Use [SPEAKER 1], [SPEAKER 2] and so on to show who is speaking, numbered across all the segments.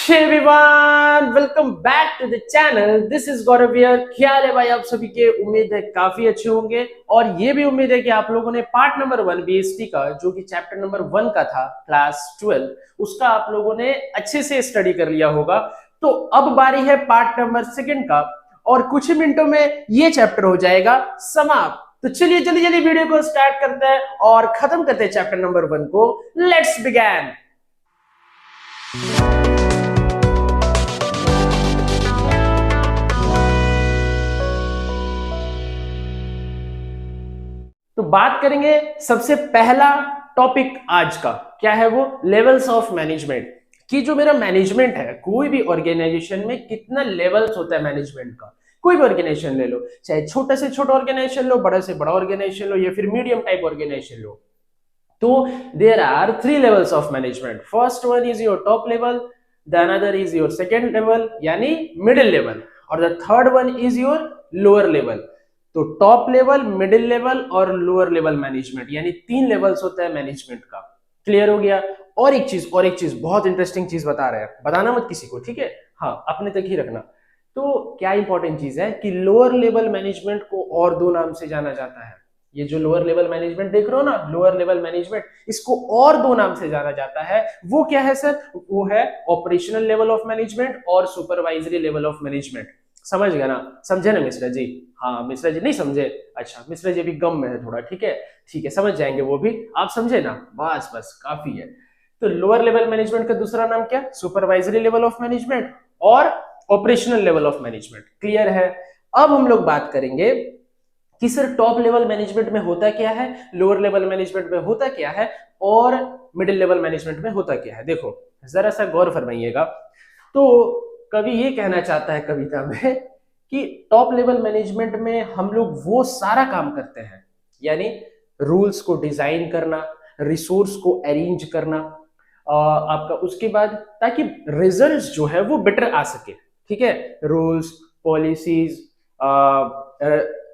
[SPEAKER 1] Hey everyone, welcome back to the channel. This is Gaurav here. ख्याल है भाई आप सभी के, उम्मीद है काफी अच्छे होंगे और ये भी उम्मीद है कि आप लोगों ने पार्ट नंबर 1 बीएसटी का जो कि चैप्टर नंबर 1 का था क्लास 12 उसका आप लोगों ने अच्छे से स्टडी कर लिया होगा। तो अब बारी है पार्ट नंबर 2 का और कुछ ही मिनटों में ये चैप्टर हो जाएगा समाप्त। तो चलिए जल्दी जल्दी वीडियो को स्टार्ट करते हैं और खत्म करते हैं चैप्टर नंबर 1 को। Let's begin. तो बात करेंगे सबसे पहला टॉपिक आज का, क्या है वो? Levels of management. कि जो मेरा मैनेजमेंट है, कोई भी ऑर्गेनाइजेशन में कितना लेवल्स होता है मैनेजमेंट का। कोई भी ऑर्गेनाइजेशन ले लो, चाहे छोटे से छोटा ऑर्गेनाइजेशन लो, बड़े से बड़ा ऑर्गेनाइजेशन लो या फिर मीडियम टाइप ऑर्गेनाइजेशन लो, तो there are 3 levels of management. First one is your top level, the another is your second level यानी मिडिल लेवल, और the third one is your lower level. तो टॉप लेवल, मिडिल लेवल और lower level management यानी 3 levels होता है management का। Clear हो गया? और एक चीज बहुत इंटरेस्टिंग चीज बता रहे हैं, बताना मत किसी को, ठीक है? हाँ, अपने तक ही रखना। तो क्या इंपॉर्टेंट चीज है कि लोअर लेवल मैनेजमेंट को और 2 नाम से जाना जाता है। ये जो लोअर लेवल मैनेजमेंट देख रहे हो ना, लोअर लेवल मैनेजमेंट, इसको और 2 नाम से जाना जाता है। वो क्या है सर? वो है ऑपरेशनल लेवल ऑफ मैनेजमेंट और सुपरवाइजरी लेवल ऑफ मैनेजमेंट। समझ गया ना? समझे ना मिश्रा जी? हाँ, मिश्रा जी नहीं समझे? अच्छा, मिश्रा जी भी गम में है थोड़ा, ठीक है? ठीक है, समझ जाएंगे वो भी, आप समझे ना? बस बस काफी है। तो लोअर लेवल मैनेजमेंट का दूसरा नाम क्या? सुपरवाइजरी लेवल ऑफ मैनेजमेंट और operational level of management. Clear है? अब हम लोग बात करेंगे कि सर टॉप लेवल मैनेजमेंट में होता क्या है, लोअर लेवल मैनेजमेंट में होता क्या है और मिडिल लेवल मैनेजमेंट में होता क्या है। देखो जरा सा गौर फरमाइएगा। तो कवि ये कहना चाहता है कविता में कि टॉप लेवल मैनेजमेंट में हम लोग वो सारा काम करते हैं, यानी रूल्स को डिजाइन करना, रिसोर्स को अरेंज करना, आपका उसके बाद ताकि रिजल्ट्स जो है वो बेटर आ सके। ठीक है? रूल्स, पॉलिसीज,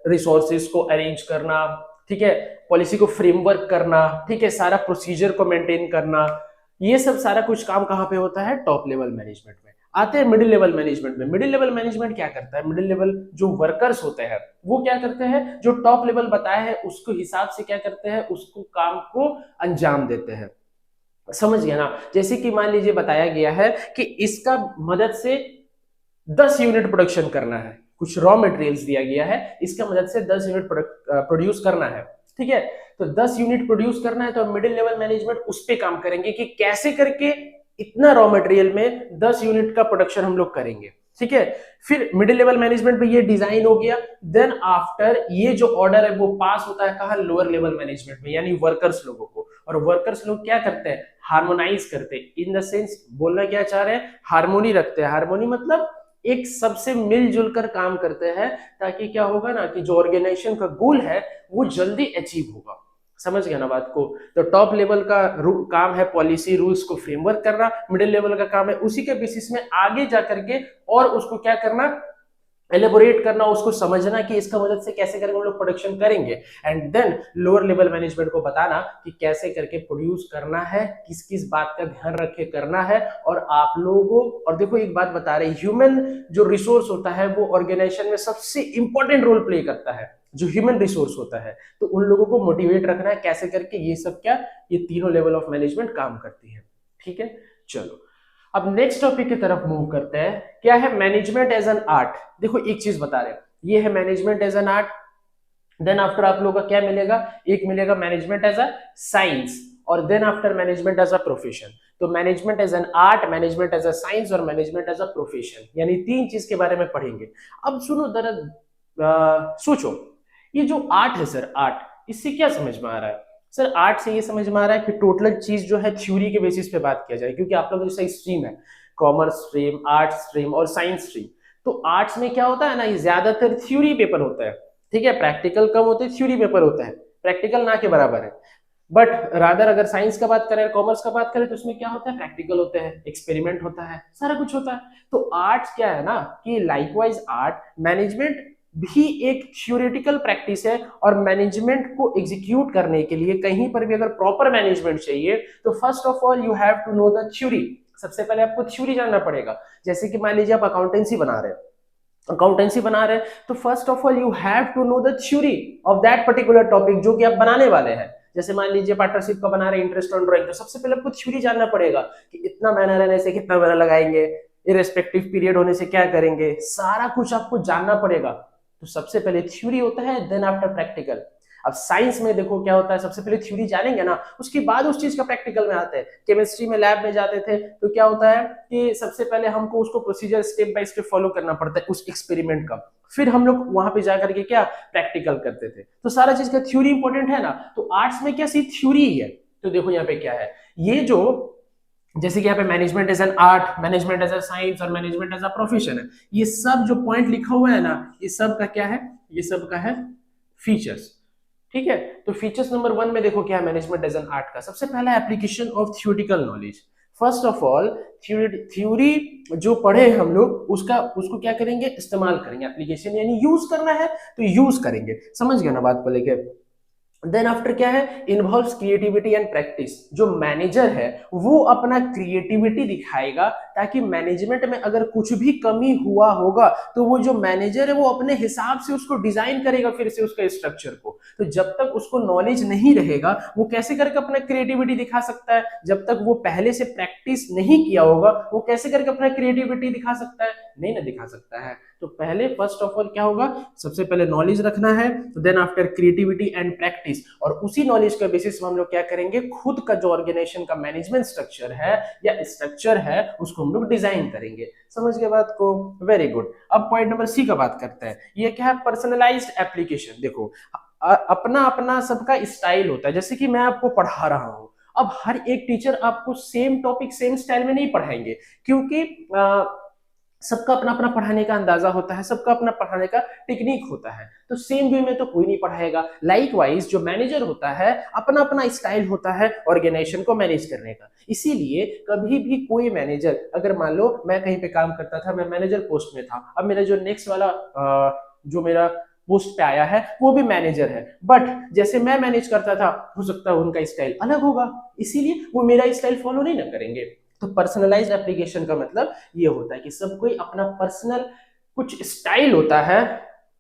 [SPEAKER 1] रिसोर्सेज को अरेंज करना, ठीक है, पॉलिसी को फ्रेमवर्क करना, ठीक है, सारा प्रोसीजर को मेंटेन करना, ये सब सारा कुछ काम कहाँ पे होता है? टॉप लेवल मैनेजमेंट में। आते हैं मिडिल लेवल मैनेजमेंट में। मिडिल लेवल मैनेजमेंट क्या करता है? मिडिल लेवल जो वर्कर्स होते हैं वो क्या करते हैं? जो टॉप लेवल बताया है उसको हिसाब से क्या करते हैं? उसको काम को अंजाम देते हैं। समझ गया ना? जैसे कि मान लीजिए बताया गया है कि इसका मदद से 10 यूनिट प्रोडक्शन करना है, कुछ रॉ मटेरियल्स दिया गया है, इसका मदद से 10 यूनिट प्रोड्यूस करना है। ठीक है? तो 10 यूनिट प्रोड्यूस करना है तो मिडिल लेवल मैनेजमेंट उस पे काम करेंगे कि कैसे करके इतना रॉ मटेरियल में 10 यूनिट का प्रोडक्शन हम लोग करेंगे। ठीक है? फिर मिडिल लेवल मैनेजमेंट में ये डिजाइन हो गया, देन आफ्टर ये जो ऑर्डर है वो पास होता है कहां? लोअर लेवल मैनेजमेंट में, यानी वर्कर्स लोगों को। और वर्कर्स लोग क्या करते हैं? हार्मोनाइज करते हैं। इन द सेंस बोलना क्या चाह रहे हैं? हार्मोनी रखते हैं। हार्मोनी मतलब एक सबसे मिलजुल कर काम करते हैं, ताकि क्या होगा ना कि जो ऑर्गेनाइजेशन का गोल है वो जल्दी अचीव होगा। समझ गया ना बात को? तो टॉप लेवल का काम है पॉलिसी रूल्स को फ्रेमवर्क करना, मिडिल लेवल का काम है उसी के बेसिस में आगे जाकर के और उसको क्या करना? एलेबोरेट करना, उसको समझना कि इसका मदद से कैसे करके हम लोग प्रोडक्शन करेंगे, and then lower level management को बताना कि कैसे करके प्रोड्यूस करना है, किस किस बात का ध्यान रखे करना है। और आप लोगों, और देखो एक बात बता रहे, ह्यूमन जो रिसोर्स होता है वो ऑर्गेनाइजेशन में सबसे इंपॉर्टेंट रोल प्ले करता है, जो ह्यूमन रिसोर्स होता है। तो उन लोगों को मोटिवेट रखना है कैसे करके, ये सब क्या, ये तीनों लेवल ऑफ मैनेजमेंट काम करती है। ठीक है? चलो अब नेक्स्ट टॉपिक की तरफ मूव करते हैं। क्या है? Management as an art. देखो एक चीज बता रहे हैं, ये है management as an art. Then after आप लोगों का क्या मिलेगा? एक मिलेगा मैनेजमेंट एज अ साइंस, और then after management as a profession. तो management as an art, management as a science और मैनेजमेंट एज अ प्रोफेशन, यानी 3 चीज के बारे में पढ़ेंगे। अब सुनो जरा, सोचो, ये जो आर्ट है सर, आर्ट, इससे क्या समझ में आ रहा है? सर आर्ट से ये समझ में आ रहा है कि टोटल चीज जो है थ्योरी के बेसिस पे बात किया जाए, क्योंकि आप लोग जैसे स्ट्रीम है, कॉमर्स स्ट्रीम, आर्ट स्ट्रीम और साइंस स्ट्रीम। तो आर्ट्स में क्या होता है ना, ये ज्यादातर थ्योरी पेपर होता है। ठीक है? प्रैक्टिकल कम होते हैं, थ्योरी पेपर होता है, प्रैक्टिकल ना के बराबर है। बट रादर अगर साइंस का बात करें, कॉमर्स का बात करें, तो उसमें क्या होता है? प्रैक्टिकल होते हैं, एक्सपेरिमेंट होता है, सारा कुछ होता है। तो आर्ट्स क्या है ना कि लाइकवाइज आर्ट, मैनेजमेंट भी एक थ्योरेटिकल प्रैक्टिस है, और मैनेजमेंट को एग्जीक्यूट करने के लिए कहीं पर भी अगर प्रॉपर मैनेजमेंट चाहिए तो first of all you have to know the theory. सबसे पहले आपको थ्योरी जानना पड़ेगा। जैसे कि मान लीजिए आप अकाउंटेंसी बना रहे हैं, तो first of all you have to know the theory of that particular topic जो कि आप बनाने वाले हैं। जैसे मान लीजिए पार्टनरशिप का बना रहे हैं, इंटरेस्ट ऑन ड्राइंग, तो सबसे पहले आपको थ्योरी जानना पड़ेगा कि इतना महीना रहने से कितना महीना लगाएंगे, इरेस्पेक्टिव पीरियड होने से क्या करेंगे, सारा कुछ आपको जानना पड़ेगा। तो सबसे पहले थ्योरी होता है, देन आफ्टर प्रैक्टिकल। अब साइंस में देखो क्या होता है, सबसे पहले थ्योरी जानेंगे ना, उसके बाद उस चीज का प्रैक्टिकल में आते हैं। केमिस्ट्री में लैब में जाते थे तो क्या होता है कि सबसे पहले हमको उसको procedure step by step follow करना पड़ता है उस एक्सपेरिमेंट का, फिर हम लोग वहां पे जाकर के क्या प्रैक्टिकल करते थे। तो सारा चीज का थ्योरी इंपॉर्टेंट है ना। तो आर्ट्स में क्या सिर्फ थ्योरी ही है। तो देखो यहाँ पे क्या है, ये जो जैसे कि यहाँ पे management as an art, management as a science और मैनेजमेंट एज अ प्रोफेशन है, ये सब जो पॉइंट लिखा हुआ है ना, ये सब का क्या है, ये सब का है फीचर्स। ठीक है, तो फीचर्स नंबर 1 में देखो क्या है, मैनेजमेंट एज एन आर्ट का सबसे पहला application of theoretical knowledge. First of all theory जो पढ़े हम लोग उसको क्या करेंगे, इस्तेमाल करेंगे। एप्लीकेशन यानी यूज करना है तो यूज करेंगे, समझ गया ना बात को लेके। देन आफ्टर क्या है, इन्वॉल्व्स क्रिएटिविटी एंड प्रैक्टिस। जो मैनेजर है वो अपना क्रिएटिविटी दिखाएगा ताकि मैनेजमेंट में अगर कुछ भी कमी हुआ होगा तो वो जो मैनेजर है वो अपने हिसाब से उसको डिजाइन करेगा फिर से उसका स्ट्रक्चर को। तो जब तक उसको नॉलेज नहीं रहेगा वो कैसे करके अपना क्रिएटिविटी दिखा सकता है, जब तक वो पहले से प्रैक्टिस नहीं किया होगा वो कैसे करके अपना क्रिएटिविटी दिखा सकता है, नहीं ना दिखा सकता है। तो पहले फर्स्ट ऑफ ऑल क्या होगा, सबसे पहले नॉलेज रखना है, then after creativity and practice, और उसी नॉलेज के बेसिस में हम लोग क्या करेंगे, खुद का जो ऑर्गेनाइजेशन का मैनेजमेंट स्ट्रक्चर है या स्ट्रक्चर है उसको हम लोग डिजाइन करेंगे। समझ गए बात को, वेरी गुड। अब पॉइंट नंबर सी का बात करते हैं, ये क्या है, पर्सनलाइज्ड एप्लीकेशन। देखो अपना अपना सबका स्टाइल होता है, जैसे कि मैं आपको पढ़ा रहा हूं, अब हर एक टीचर आपको सेम टॉपिक सेम स्टाइल में नहीं पढ़ाएंगे, क्योंकि सबका अपना अपना पढ़ाने का अंदाजा होता है, सबका अपना पढ़ाने का टेक्निक होता है, तो सेम वे में तो कोई नहीं पढ़ाएगा। लाइकवाइज जो मैनेजर होता है अपना अपना स्टाइल होता है ऑर्गेनाइजेशन को मैनेज करने का। इसीलिए कभी भी कोई मैनेजर, अगर मान लो मैं कहीं पे काम करता था, मैं मैनेजर पोस्ट में था, अब मेरा जो नेक्स्ट वाला जो मेरा पोस्ट पे आया है वो भी मैनेजर है, बट जैसे मैं मैनेज करता था हो सकता है उनका स्टाइल अलग होगा, इसीलिए वो मेरा स्टाइल फॉलो नहीं ना करेंगे। तो पर्सनलाइज्ड एप्लीकेशन का मतलब ये होता है कि सब कोई अपना पर्सनल कुछ स्टाइल होता है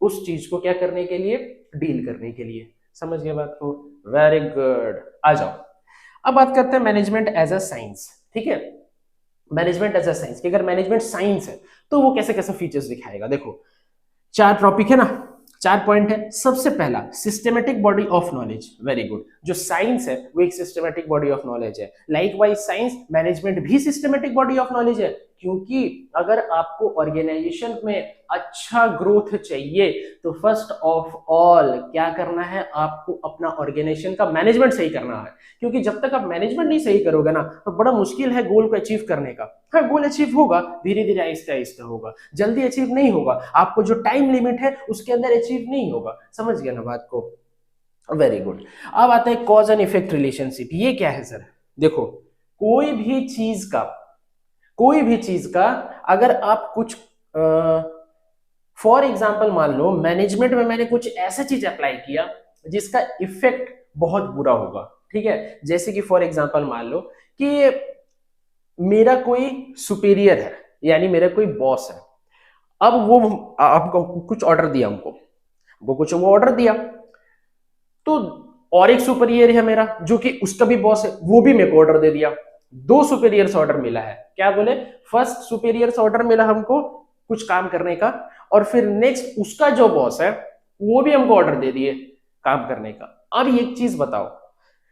[SPEAKER 1] उस चीज को क्या करने के लिए, डील करने के लिए। समझ गए बात को, वेरी गुड। आ जाओ अब बात करते हैं मैनेजमेंट एज अ साइंस। ठीक है, मैनेजमेंट एज अ साइंस कि अगर मैनेजमेंट साइंस है तो वो कैसे कैसे फीचर्स दिखाएगा। देखो 4 टॉपिक है ना, 4 पॉइंट है। सबसे पहला systematic body of knowledge, very good. जो साइंस है वो एक सिस्टमेटिक बॉडी ऑफ नॉलेज है, लाइकवाइज साइंस मैनेजमेंट भी सिस्टमेटिक बॉडी ऑफ नॉलेज है, क्योंकि अगर आपको ऑर्गेनाइजेशन में अच्छा ग्रोथ चाहिए तो फर्स्ट ऑफ ऑल क्या करना है, आपको अपना ऑर्गेनाइजेशन का मैनेजमेंट सही करना है, क्योंकि जब तक आप मैनेजमेंट नहीं सही करोगे ना तो बड़ा मुश्किल है गोल को अचीव करने का। हाँ, गोल अचीव होगा, धीरे धीरे आहिस्ते आहिस्ते होगा, जल्दी अचीव नहीं होगा, आपको जो टाइम लिमिट है उसके अंदर अचीव नहीं होगा। समझ गया ना बात को, वेरी गुड। अब आता है कॉज एंड इफेक्ट रिलेशनशिप। ये क्या है सर, देखो कोई भी चीज का अगर आप कुछ फॉर एग्जाम्पल मान लो मैनेजमेंट में मैंने कुछ ऐसा चीज अप्लाई किया जिसका इफेक्ट बहुत बुरा होगा। ठीक है, जैसे कि फॉर एग्जाम्पल मान लो कि मेरा कोई सुपीरियर है, यानी मेरा कोई बॉस है, अब वो आपको कुछ ऑर्डर दिया, वो कुछ ऑर्डर दिया, तो और एक सुपीरियर है मेरा जो कि उसका भी बॉस है, वो भी मेरे को ऑर्डर दे दिया। 2 सुपीरियर्स ऑर्डर मिला है, क्या बोले, फर्स्ट सुपीरियर्स ऑर्डर मिला हमको कुछ काम करने का, और फिर नेक्स्ट उसका जो बॉस है वो भी हमको ऑर्डर दे दिए काम करने का। अब एक चीज बताओ,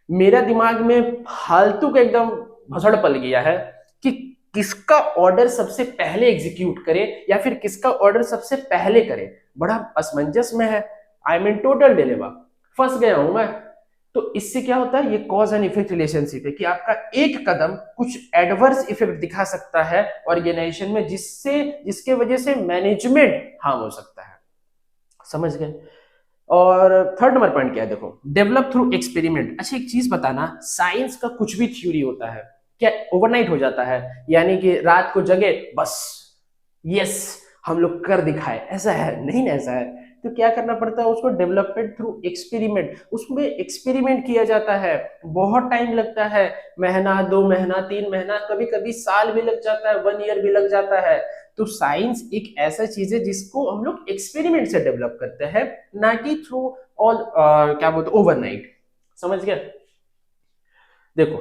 [SPEAKER 1] मेरा दिमाग में फालतू का एकदम भसड़ पल गया है कि किसका ऑर्डर सबसे पहले एग्जीक्यूट करे या फिर किसका ऑर्डर सबसे पहले करे, बड़ा असमंजस में है। आई मीन टोटल डिलेमा, फंस गया हूं मैं। तो इससे क्या होता है, ये कॉज एंड इफेक्ट रिलेशनशिप है कि आपका एक कदम कुछ एडवर्स इफेक्ट दिखा सकता है ऑर्गेनाइजेशन में, जिसके वजह से मैनेजमेंट हार्म हो सकता है। समझ गए। और थर्ड नंबर पॉइंट क्या है, देखो डेवलप थ्रू एक्सपेरिमेंट। अच्छा एक चीज बताना, साइंस का कुछ भी थ्योरी होता है क्या ओवरनाइट हो जाता है, यानी कि रात को जगे बस यस हम लोग कर दिखाए, ऐसा है नहीं ना, ऐसा है। तो क्या करना पड़ता है उसको, डेवलपमेंट थ्रू एक्सपेरिमेंट, उसमें एक्सपेरिमेंट किया जाता है, बहुत टाइम लगता है, महीना 2 महीना 3 महीना, कभी कभी साल भी लग जाता है, 1 ईयर भी लग जाता है। तो साइंस एक ऐसा चीज है जिसको हम लोग एक्सपेरिमेंट से डेवलप करते हैं, ना कि थ्रू ऑल क्या बोलते ओवरनाइट। समझ गया? देखो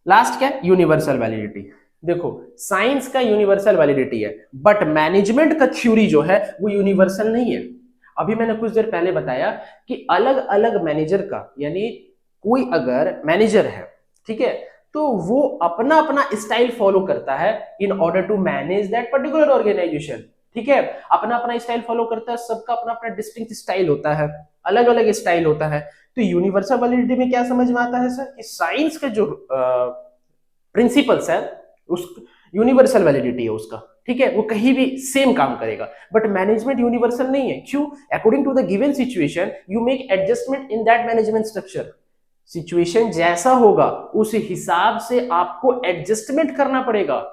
[SPEAKER 1] लास्ट क्या है, यूनिवर्सल वैलिडिटी। देखो साइंस का यूनिवर्सल वैलिडिटी है, बट मैनेजमेंट का थ्योरी जो है वो यूनिवर्सल नहीं है। अभी मैंने कुछ देर पहले बताया कि अलग अलग मैनेजर का, यानी कोई अगर मैनेजर है, ठीक है, तो वो अपना अपना स्टाइल फॉलो करता है in order to manage that particular organisation. ठीक है, अपना अपना स्टाइल फॉलो करता है, सबका अपना अपना डिस्टिंक्ट स्टाइल होता है, अलग अलग स्टाइल होता है। तो यूनिवर्सल वैलिडिटी में क्या समझ में आता है सर, कि साइंस के जो प्रिंसिपल्स है उस यूनिवर्सल वैलिडिटी है उसका, ठीक है, वो कहीं भी सेम काम करेगा। बट मैनेजमेंट यूनिवर्सल नहीं है, क्यों? According to the given situation you make adjustment in that management structure. Situation जैसा होगा उस हिसाब से आपको एडजस्टमेंट करना पड़ेगा।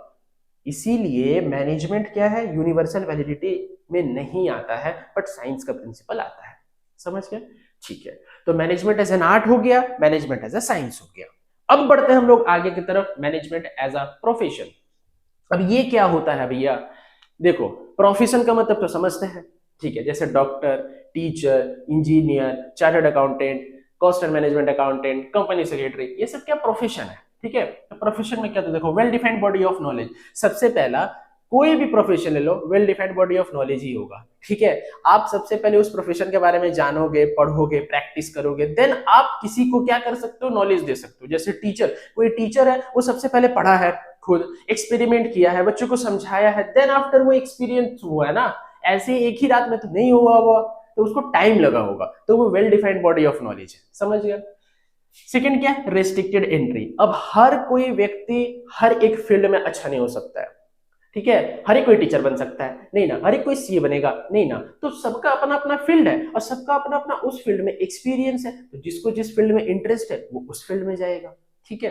[SPEAKER 1] इसीलिए मैनेजमेंट क्या है, यूनिवर्सल वैलिडिटी में नहीं आता है, बट साइंस का प्रिंसिपल आता है। समझ गए? ठीक है, तो मैनेजमेंट एज एन आर्ट हो गया, मैनेजमेंट एज अ साइंस हो गया। अब बढ़ते हैं हम लोग आगे की तरफ, मैनेजमेंट एज अ प्रोफेशन। अब ये क्या होता है भैया? देखो प्रोफेशन का मतलब तो समझते हैं, ठीक है, जैसे doctor, teacher, engineer, chartered accountant, cost and management accountant, company secretary, ये सब क्या प्रोफेशन है। ठीक है, तो प्रोफेशन में क्या, तो देखो well defined body of knowledge. सबसे पहला कोई भी प्रोफेशन ले लो, well defined body of knowledge ही होगा। ठीक है, आप सबसे पहले उस प्रोफेशन के बारे में जानोगे, पढ़ोगे, प्रैक्टिस करोगे, देन आप किसी को क्या कर सकते हो, नॉलेज दे सकते हो। जैसे टीचर, कोई टीचर है वो सबसे पहले पढ़ा है, खुद एक्सपेरिमेंट किया है, बच्चों को समझाया है, देन आफ्टर वो एक्सपीरियंस हुआ है ना। ऐसे एक ही रात में तो नहीं हुआ हुआ, तो उसको टाइम लगा होगा, तो वो well defined body of knowledge है। समझ गया? सेकंड क्या है, रेस्ट्रिक्टेड एंट्री। अब हर कोई व्यक्ति हर एक फील्ड में अच्छा नहीं हो सकता है। ठीक है, हर एक कोई टीचर बन सकता है नहीं ना, हर एक कोई सीए बनेगा नहीं ना, तो सबका अपना अपना फील्ड है और सबका अपना अपना उस फील्ड में एक्सपीरियंस है, तो जिसको जिस फील्ड में इंटरेस्ट है वो उस फील्ड में जाएगा। ठीक है,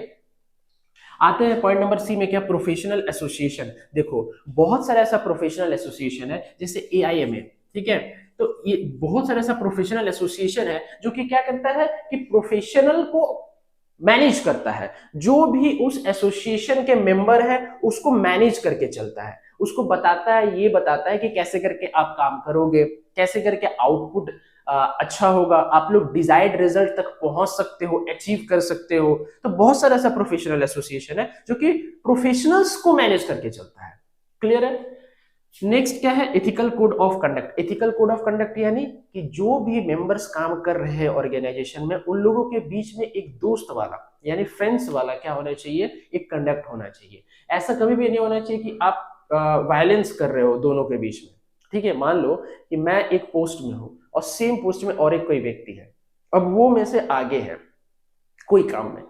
[SPEAKER 1] आते हैं पॉइंट नंबर सी में, क्या, प्रोफेशनल एसोसिएशन। देखो बहुत सारा ऐसा प्रोफेशनल एसोसिएशन है, जैसे एआईएमए, ठीक है, तो ये बहुत सारा ऐसा प्रोफेशनल एसोसिएशन है जो कि क्या करता है कि प्रोफेशनल को मैनेज करता है। जो भी उस एसोसिएशन के मेंबर है उसको मैनेज करके चलता है, उसको बताता है, ये बताता है कि कैसे करके आप काम करोगे, कैसे करके आउटपुट अच्छा होगा, आप लोग डिजायर्ड रिजल्ट तक पहुंच सकते हो, अचीव कर सकते हो। तो बहुत सारा ऐसा प्रोफेशनल एसोसिएशन है जो कि प्रोफेशनल्स को मैनेज करके चलता है। क्लियर है? नेक्स्ट क्या है, ethical code of conduct. Ethical code of conduct यानी कि जो भी मेंबर्स काम कर रहे हैं ऑर्गेनाइजेशन में, उन लोगों के बीच में एक दोस्त वाला यानी फ्रेंड्स वाला क्या होना चाहिए, एक कंडक्ट होना चाहिए। ऐसा कभी भी नहीं होना चाहिए कि आप वायलेंस कर रहे हो दोनों के बीच में। ठीक है, मान लो कि मैं एक पोस्ट में हूं और सेम पोस्ट में और एक कोई व्यक्ति है, अब वो मेरे से आगे है कोई काम में,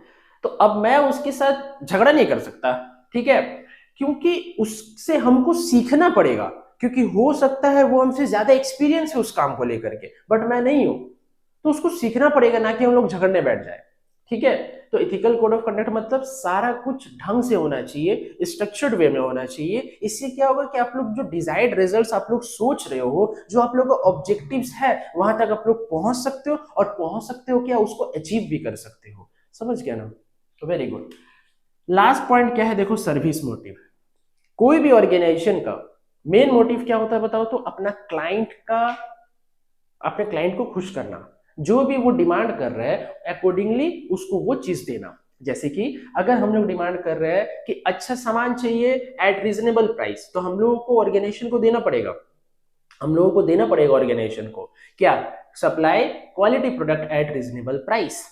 [SPEAKER 1] तो अब मैं उसके साथ झगड़ा नहीं कर सकता। ठीक है, क्योंकि उससे हमको सीखना पड़ेगा, क्योंकि हो सकता है वो हमसे ज्यादा एक्सपीरियंस है उस काम को लेकर के, बट मैं नहीं हूं, तो उसको सीखना पड़ेगा, ना कि हम लोग झगड़ने बैठ जाए। ठीक है, तो इथिकल कोड ऑफ कंडक्ट मतलब सारा कुछ ढंग से होना चाहिए, स्ट्रक्चर्ड वे में होना चाहिए। इससे क्या होगा कि आप लोग जो डिजायर्ड रिजल्ट्स आप लोग सोच रहे हो, जो आप लोग का ऑब्जेक्टिव्स है, वहां तक आप लोग पहुंच सकते हो, और पहुंच सकते हो क्या, उसको अचीव भी कर सकते हो। समझ गया ना? तो वेरी गुड। लास्ट पॉइंट क्या है, देखो सर्विस मोटिव। कोई भी ऑर्गेनाइजेशन का मेन मोटिव क्या होता है बताओ तो, अपना क्लाइंट का, अपने क्लाइंट को खुश करना, जो भी वो डिमांड कर रहा है अकॉर्डिंगली उसको वो चीज देना। जैसे कि अगर हम लोग डिमांड कर रहे हैं कि अच्छा सामान चाहिए एट रीजनेबल प्राइस, तो हम लोगों को ऑर्गेनाइजेशन को देना पड़ेगा, हम लोगों को देना पड़ेगा ऑर्गेनाइजेशन को क्या, supply quality product at reasonable price.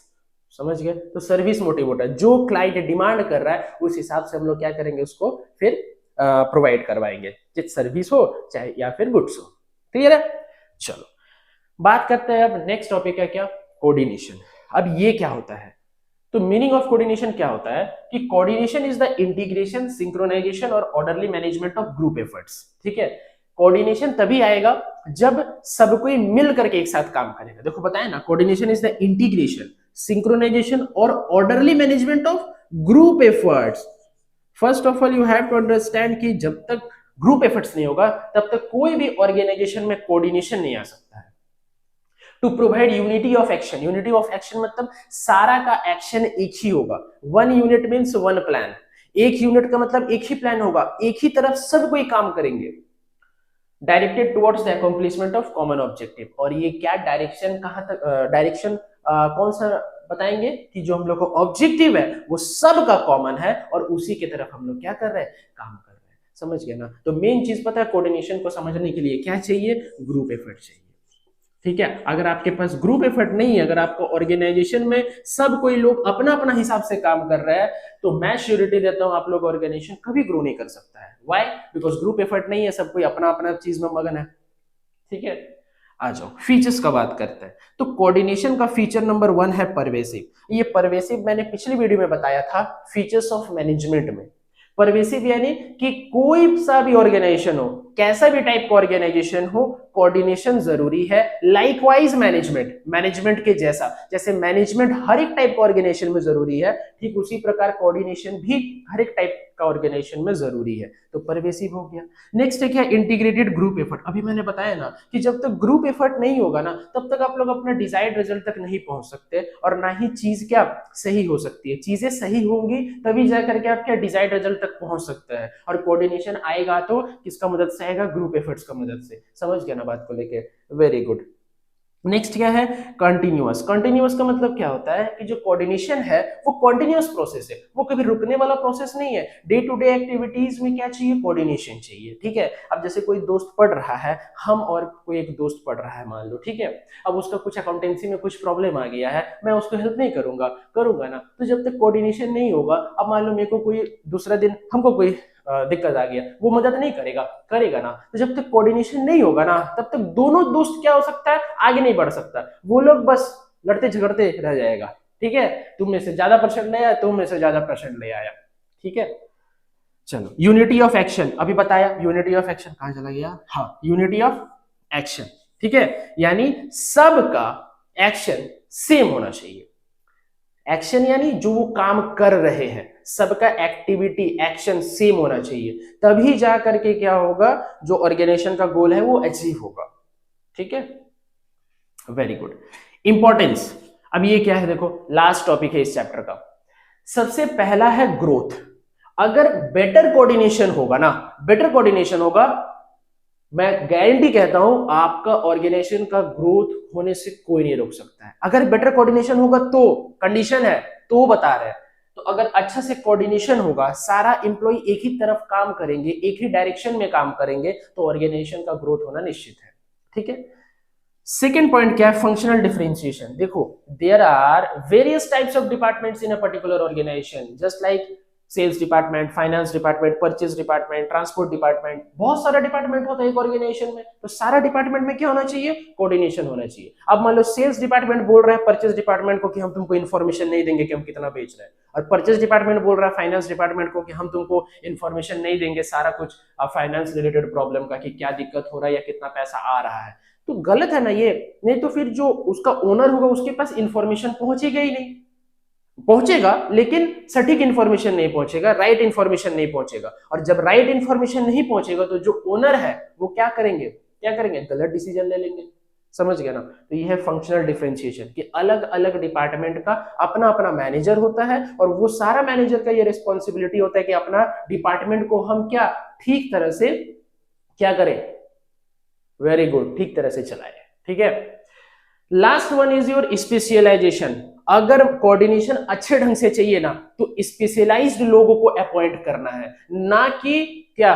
[SPEAKER 1] समझ गए? तो सर्विस मोटिव होता है, जो क्लाइंट डिमांड कर रहा है उस हिसाब से हम लोग क्या करेंगे, उसको फिर प्रोवाइड करवाएंगे, चाहे सर्विस हो चाहे या फिर गुड्स हो। क्लियर है? चलो बात करते हैं अब नेक्स्ट टॉपिक है क्या, कोऑर्डिनेशन। अब ये क्या होता है, तो मीनिंग ऑफ कोऑर्डिनेशन क्या होता है कि coordination is the integration, synchronization और orderly management of group efforts. ठीक है, कोऑर्डिनेशन तभी आएगा जब सब कोई मिल करके एक साथ काम करेगा। देखो बताया ना, coordination is the integration, synchronization और orderly management of group efforts. First of all you have to understand कि जब तक ग्रुप एफर्ट्स नहीं होगा तब तक कोई भी ऑर्गेनाइजेशन में कोऑर्डिनेशन नहीं आ सकता है। To provide unity of action. Unity of action मतलब सारा का एक्शन एक ही होगा। One unit means one plan. एक यूनिट का मतलब एक ही प्लान होगा, एक ही तरफ सब कोई काम करेंगे। Directed towards the accomplishment of common objective. और ये क्या डायरेक्शन, कहां तक डायरेक्शन कौन सा बताएंगे कि जो हम लोग का ऑब्जेक्टिव है वो सबका कॉमन है और उसी की तरफ हम लोग क्या कर रहे हैं, काम कर रहे हैं। समझ गए ना। तो मेन चीज पता है, कोऑर्डिनेशन को समझने के लिए क्या चाहिए, ग्रुप एफर्ट चाहिए। ठीक है, अगर आपके पास ग्रुप एफर्ट नहीं है, अगर आपको ऑर्गेनाइजेशन में सब कोई लोग अपना अपना हिसाब से काम कर रहा है, तो मैं श्योरिटी देता हूं आप लोग ऑर्गेनाइजेशन कभी ग्रो नहीं कर सकता है। व्हाई? बिकॉज ग्रुप एफर्ट नहीं है, सब कोई अपना अपना चीज में मगन है। ठीक है, आ जाओ फीचर्स का बात करते हैं। तो कोऑर्डिनेशन का फीचर नंबर 1 है परवेसिव। ये परवेसिव मैंने पिछली वीडियो में बताया था फीचर्स ऑफ मैनेजमेंट में। परवेसिव यानी कि कोई सा भी ऑर्गेनाइजेशन हो, कैसा भी टाइप का ऑर्गेनाइजेशन हो, कोऑर्डिनेशन जरूरी है। लाइकवाइज मैनेजमेंट, मैनेजमेंट के जैसा, जैसे मैनेजमेंट हर एक टाइप का ऑर्गेनाइजेशन में जरूरी है, ठीक उसी प्रकार कोऑर्डिनेशन भी हर एक टाइप का ऑर्गेनाइजेशन में जरूरी है। तो परवेसिव हो गया। नेक्स्ट है क्या, इंटीग्रेटेड ग्रुप एफर्ट। अभी मैंने बताया ना कि जब तक ग्रुप एफर्ट नहीं होगा ना, तब तक आप लोग अपना डिजायर्ड रिजल्ट तक नहीं पहुंच सकते, और ना ही चीज क्या सही हो सकती है। चीजें सही होंगी तभी जाकर के आप क्या डिजायर्ड रिजल्ट तक पहुंच सकते हैं। और कोऑर्डिनेशन आएगा तो किसका मदद से आएगा, ग्रुप एफर्ट्स का मदद से। समझ गया ना बात को लेके, वेरी गुड। नेक्स्ट क्या है, कंटिन्यूअस। कंटिन्यूअस का मतलब क्या होता है कि जो कोऑर्डिनेशन है वो कंटिन्यूअस प्रोसेस है, वो कभी रुकने वाला प्रोसेस नहीं है। डे टू डे एक्टिविटीज में क्या चाहिए, कोऑर्डिनेशन चाहिए। ठीक है, अब जैसे कोई दोस्त पढ़ रहा है, हम और कोई एक दोस्त पढ़ रहा है मान लो, ठीक है, अब उसका कुछ अकाउंटेंसी में कुछ प्रॉब्लम आ गया है, मैं उसको हेल्प नहीं करूंगा, करूंगा ना। तो जब तक कोऑर्डिनेशन नहीं होगा, अब मान लो मेरे को कोई दूसरा दिन हमको कोई दिक्कत आ गया, वो मदद नहीं करेगा, करेगा ना। तो जब तक कोऑर्डिनेशन नहीं होगा ना, तब तक दोनों दोस्त क्या हो सकता है, आगे नहीं बढ़ सकता। वो लोग बस लड़ते झगड़ते रह जाएगा। ठीक है, तुम में से ज्यादा परसेंट ले आया, तुम में से ज्यादा परसेंट ले आया। ठीक है, चलो यूनिटी ऑफ एक्शन अभी बताया। यूनिटी ऑफ एक्शन कहां चला गया, हाँ, यूनिटी ऑफ एक्शन। ठीक है, यानी सबका एक्शन सेम होना चाहिए। एक्शन यानी जो वो काम कर रहे हैं, सबका एक्टिविटी एक्शन सेम होना चाहिए, तभी जा करके क्या होगा, जो ऑर्गेनाइजेशन का गोल है वो अचीव होगा। ठीक है, वेरी गुड। इंपॉर्टेंस, अब ये क्या है, देखो लास्ट टॉपिक है इस चैप्टर का। सबसे पहला है ग्रोथ। अगर बेटर कोऑर्डिनेशन होगा ना, बेटर कोऑर्डिनेशन होगा, मैं गारंटी कहता हूं आपका ऑर्गेनाइजेशन का ग्रोथ होने से कोई नहीं रोक सकता है। अगर बेटर कोऑर्डिनेशन होगा तो, कंडीशन है तो बता रहे हैं, तो अगर अच्छा से कोऑर्डिनेशन होगा, सारा एम्प्लॉय एक ही तरफ काम करेंगे, एक ही डायरेक्शन में काम करेंगे, तो ऑर्गेनाइजेशन का ग्रोथ होना निश्चित है। ठीक है, सेकेंड पॉइंट क्या है, फंक्शनल डिफरेंशिएशन। देखो there are various types of departments in a particular organisation, just like sales department, finance department, purchase department, transport department, बहुत सारा डिपार्टमेंट होता है एक ऑर्गेनाइजेशन में। तो सारा डिपार्टमेंट में क्या होना चाहिए, कोऑर्डिनेशन होना चाहिए। अब मान लो सेल्स डिपार्टमेंट बोल रहा है परचेज डिपार्टमेंट को कि हम तुमको इन्फॉर्मेशन नहीं देंगे कि हम कितना बेच रहे हैं, और परचेज डिपार्टमेंट बोल रहा है फाइनेंस डिपार्टमेंट को कि हम तुमको इन्फॉर्मेशन नहीं देंगे सारा कुछ फाइनेंस रिलेटेड प्रॉब्लम का, कि क्या दिक्कत हो रहा है या कितना पैसा आ रहा है। तो गलत है ना ये। नहीं तो फिर जो उसका ओनर होगा उसके पास इंफॉर्मेशन पहुंचेगा ही नहीं, पहुंचेगा लेकिन सटीक इंफॉर्मेशन नहीं पहुंचेगा, राइट इंफॉर्मेशन नहीं पहुंचेगा। और जब राइट इंफॉर्मेशन नहीं पहुंचेगा तो जो ओनर है वो क्या करेंगे, गलत डिसीजन ले लेंगे। समझ गया ना। तो ये है फंक्शनल डिफरेंशिएशन, कि अलग अलग डिपार्टमेंट का अपना अपना मैनेजर होता है, और वो सारा मैनेजर का ये रिस्पॉन्सिबिलिटी होता है कि अपना डिपार्टमेंट को हम क्या ठीक तरह से क्या करें, वेरी गुड, ठीक तरह से चलाए। ठीक है, last one is your specialisation. अगर कोऑर्डिनेशन अच्छे ढंग से चाहिए ना, तो स्पेशलाइज्ड लोगों को अपॉइंट करना है, ना कि क्या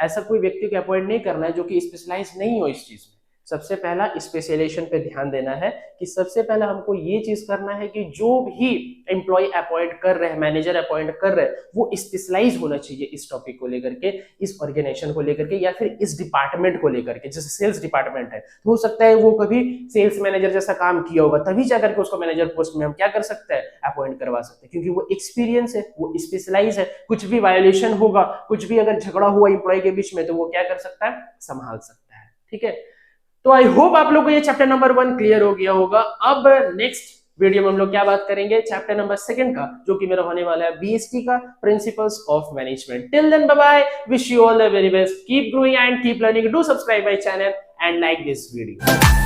[SPEAKER 1] ऐसा कोई व्यक्ति को अपॉइंट नहीं करना है जो कि स्पेशलाइज नहीं हो इस चीज में। सबसे पहला स्पेशलाइजेशन पे ध्यान देना है, कि सबसे पहला हमको ये चीज करना है कि जो भी एम्प्लॉय अपॉइंट कर रहे हैं, मैनेजर अपॉइंट कर रहे हैं, वो स्पेशलाइज होना चाहिए इस टॉपिक को लेकर के, इस ऑर्गेनाइजेशन को लेकर के, या फिर इस डिपार्टमेंट को लेकर के। जैसे सेल्स डिपार्टमेंट है, तो हो सकता है वो कभी सेल्स मैनेजर जैसा काम किया होगा, तभी जाकर के उसको मैनेजर पोस्ट में हम क्या कर सकते हैं, अपॉइंट करवा सकते हैं, क्योंकि वो एक्सपीरियंस है, वो स्पेशलाइज है। कुछ भी वायोलेशन होगा, कुछ भी अगर झगड़ा हुआ एम्प्लॉय के बीच में, तो वो क्या कर सकता है, संभाल सकता है। ठीक है, तो आई होप आप लोगों को ये चैप्टर नंबर 1 क्लियर हो गया होगा। अब नेक्स्ट वीडियो में हम लोग क्या बात करेंगे, चैप्टर नंबर 2 का, जो कि मेरा होने वाला है बीएसटी का, principles of management. Till then bye bye, wish you all the very best, keep growing and keep learning, do subscribe my channel and like this video.